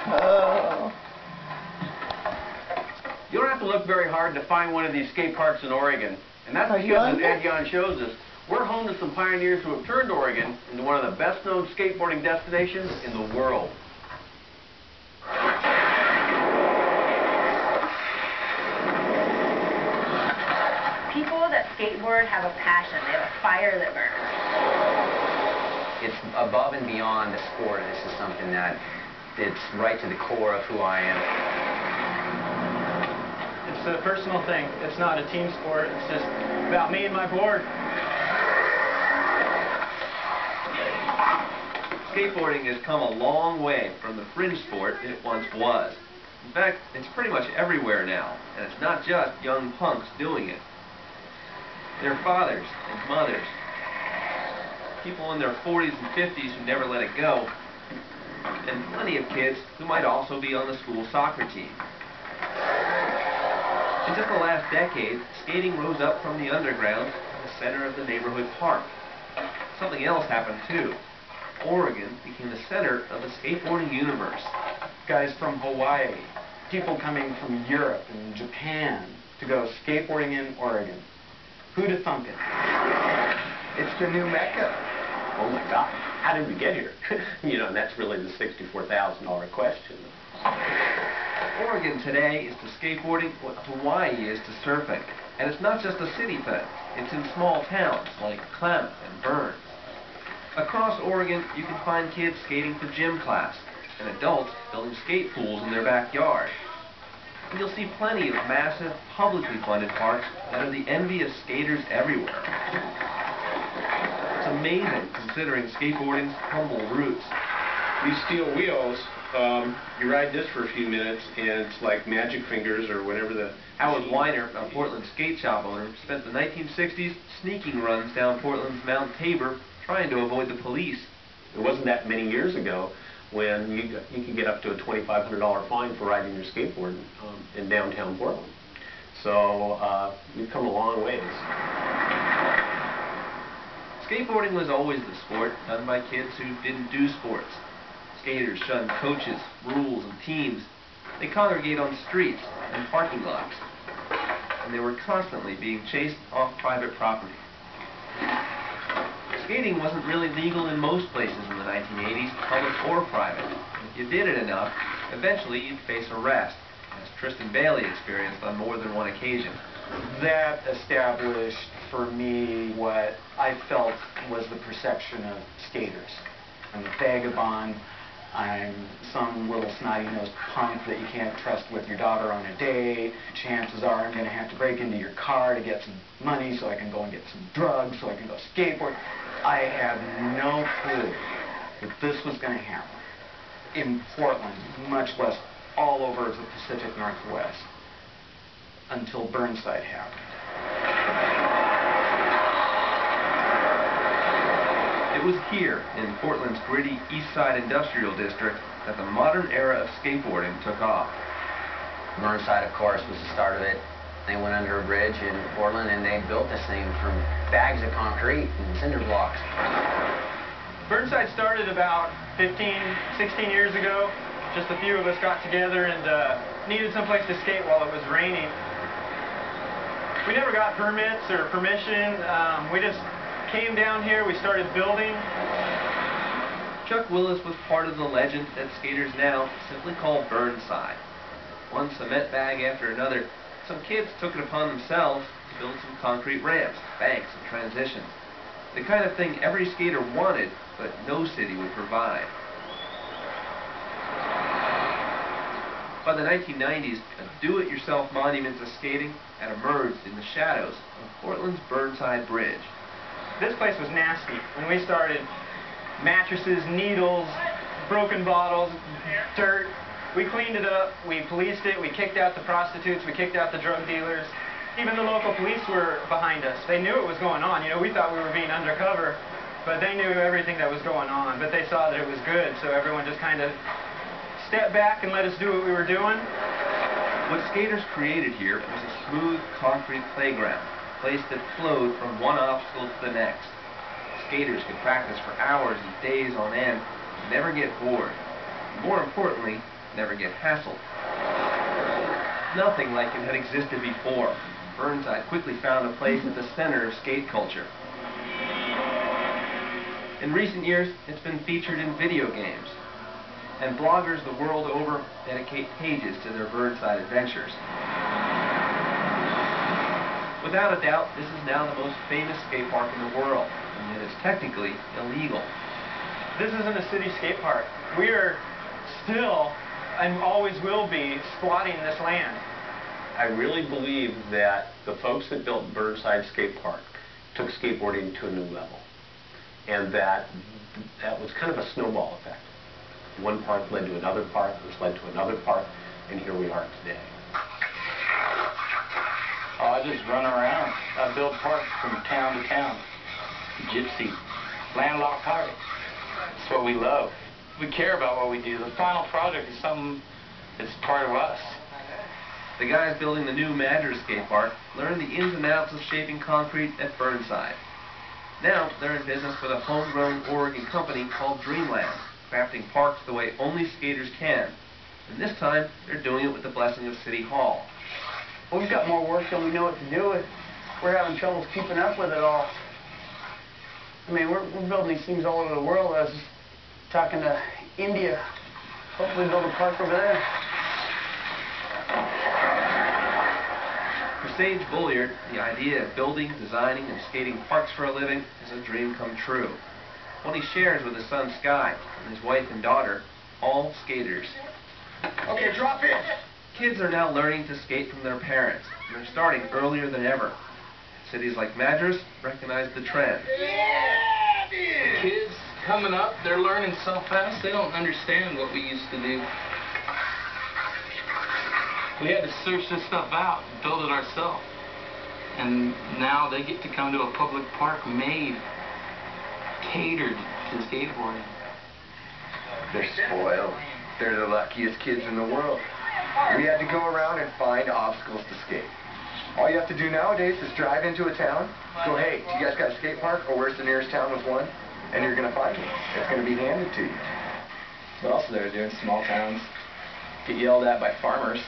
Oh. You don't have to look very hard to find one of these skate parks in Oregon. And that's because, as Ed Yon shows us, we're home to some pioneers who have turned Oregon into one of the best-known skateboarding destinations in the world. People that skateboard have a passion. They have a fire that burns. It's above and beyond the sport. This is something that it's right to the core of who I am. It's a personal thing. It's not a team sport. It's just about me and my board. Skateboarding has come a long way from the fringe sport it once was. In fact, it's pretty much everywhere now, and it's not just young punks doing it. Their fathers and mothers, people in their 40s and 50s who never let it go, and plenty of kids who might also be on the school soccer team. In just the last decade, skating rose up from the underground to the center of the neighborhood park. Something else happened too. Oregon became the center of the skateboarding universe. Guys from Hawaii, people coming from Europe and Japan to go skateboarding in Oregon. Who'd have thunk it? It's the new Mecca. Oh my God, how did we get here? You know, and that's really the $64,000 question. Oregon today is to skateboarding what Hawaii is to surfing. And it's not just a city thing. It's in small towns like Klamath and Burns. Across Oregon, you can find kids skating for gym class and adults building skate pools in their backyard. And you'll see plenty of massive, publicly funded parks that are the envy of skaters everywhere. It's amazing considering skateboarding's humble roots. These steel wheels, you ride this for a few minutes and it's like magic fingers or whatever the... Howard Weiner, a Portland skate shop owner, spent the 1960s sneaking runs down Portland's Mount Tabor trying to avoid the police. It wasn't that many years ago when you could get up to a $2,500 fine for riding your skateboard in downtown Portland. So we've come a long ways. Skateboarding was always the sport done by kids who didn't do sports. Skaters shunned coaches, rules, and teams. They congregate on streets and parking lots. And they were constantly being chased off private property. Skating wasn't really legal in most places in the 1980s, public or private. If you did it enough, eventually you'd face arrest, as Tristan Bailey experienced on more than one occasion. That established for me what I felt was the perception of skaters. I'm a vagabond. I'm some little snotty-nosed punk that you can't trust with your daughter on a date. Chances are I'm going to have to break into your car to get some money so I can go and get some drugs, so I can go skateboard. I had no clue that this was going to happen in Portland, much less all over the Pacific Northwest, until Burnside happened. It was here, in Portland's gritty East Side Industrial District, that the modern era of skateboarding took off. Burnside, of course, was the start of it. They went under a bridge in Portland and they built this thing from bags of concrete and cinder blocks. Burnside started about 15, 16 years ago. Just a few of us got together and needed someplace to skate while it was raining. We never got permits or permission. We just came down here, we started building. Chuck Willis was part of the legend that skaters now simply call Burnside. One cement bag after another, some kids took it upon themselves to build some concrete ramps, banks, and transitions. The kind of thing every skater wanted, but no city would provide. By the 1990s, a do-it-yourself monument to skating had emerged in the shadows of Portland's Burnside Bridge. This place was nasty. When we started, mattresses, needles, broken bottles, dirt. We cleaned it up, we policed it, we kicked out the prostitutes, we kicked out the drug dealers. Even the local police were behind us. They knew what was going on. You know, we thought we were being undercover, but they knew everything that was going on. But they saw that it was good, so everyone just kind of stepped back and let us do what we were doing. What skaters created here was a smooth concrete playground, a place that flowed from one obstacle to the next. Skaters could practice for hours and days on end and never get bored. More importantly, never get hassled. Nothing like it had existed before. Burnside quickly found a place at the center of skate culture. In recent years, it's been featured in video games, and bloggers the world over dedicate pages to their Burnside adventures. Without a doubt, this is now the most famous skate park in the world, and yet it's technically illegal. This isn't a city skate park. We are still, and always will be, squatting this land. I really believe that the folks that built Burnside Skate Park took skateboarding to a new level. And that was kind of a snowball effect. One park led to another park, which led to another park, and here we are today. Oh, I just run around. I build parks from town to town. Gypsy, landlocked party. That's what we love. We care about what we do. The final project is something that's part of us. The guys building the new Madras skate park learned the ins and outs of shaping concrete at Burnside. Now they're in business with a homegrown Oregon company called Dreamland, crafting parks the way only skaters can. And this time, they're doing it with the blessing of City Hall. We've got more work than we know what to do with. We're having trouble keeping up with it all. I mean, we're building these things all over the world. I was just talking to India. Hopefully build a park over there. For Sage Bulliard, the idea of building, designing, and skating parks for a living is a dream come true. One he shares with his son Sky and his wife and daughter, all skaters. Okay, drop in. Kids are now learning to skate from their parents, and they're starting earlier than ever. Cities like Madras recognize the trend. The kids coming up, they're learning so fast, they don't understand what we used to do. We had to search this stuff out and build it ourselves. And now they get to come to a public park made, catered to skateboarding. They're spoiled. They're the luckiest kids in the world. We had to go around and find obstacles to skate. All you have to do nowadays is drive into a town, go, hey, do you guys got a skate park, or where's the nearest town with one? And you're going to find it. It's going to be handed to you. What else are there to do in small towns? Get yelled at by farmers,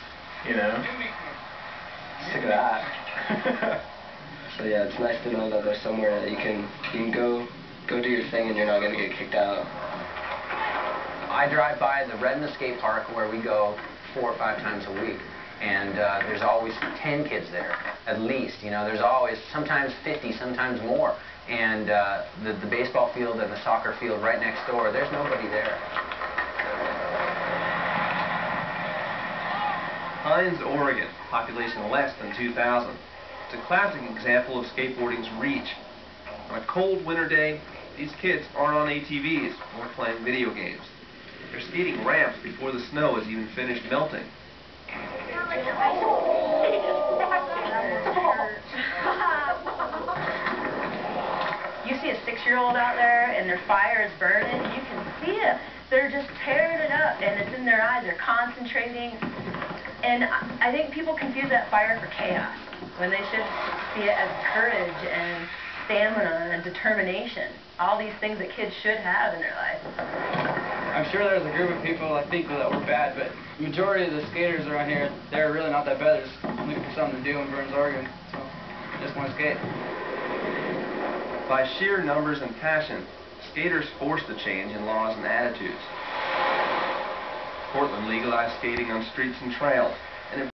you know? Sick of that. So yeah, it's nice to know that there's somewhere that you can go do your thing and you're not going to get kicked out. I drive by the Redmond Skate Park where we go 4 or 5 times a week. And there's always 10 kids there, at least. You know, there's always, sometimes 50, sometimes more. And the baseball field and the soccer field right next door, there's nobody there. Hines, Oregon, population less than 2,000. It's a classic example of skateboarding's reach. On a cold winter day, these kids aren't on ATVs or playing video games. They're skating ramps before the snow has even finished melting. You see a 6-year-old out there and their fire is burning, you can see it. They're just tearing it up and it's in their eyes. They're concentrating. And I think people confuse that fire for chaos when they should see it as courage and stamina and determination. All these things that kids should have in their life. I'm sure there's a group of people that think that we're bad, but the majority of the skaters around here, they're really not that bad. They're just looking for something to do in Burns, Oregon. So, just want to skate. By sheer numbers and passion, skaters force the change in laws and attitudes. Portland legalized skating on streets and trails, and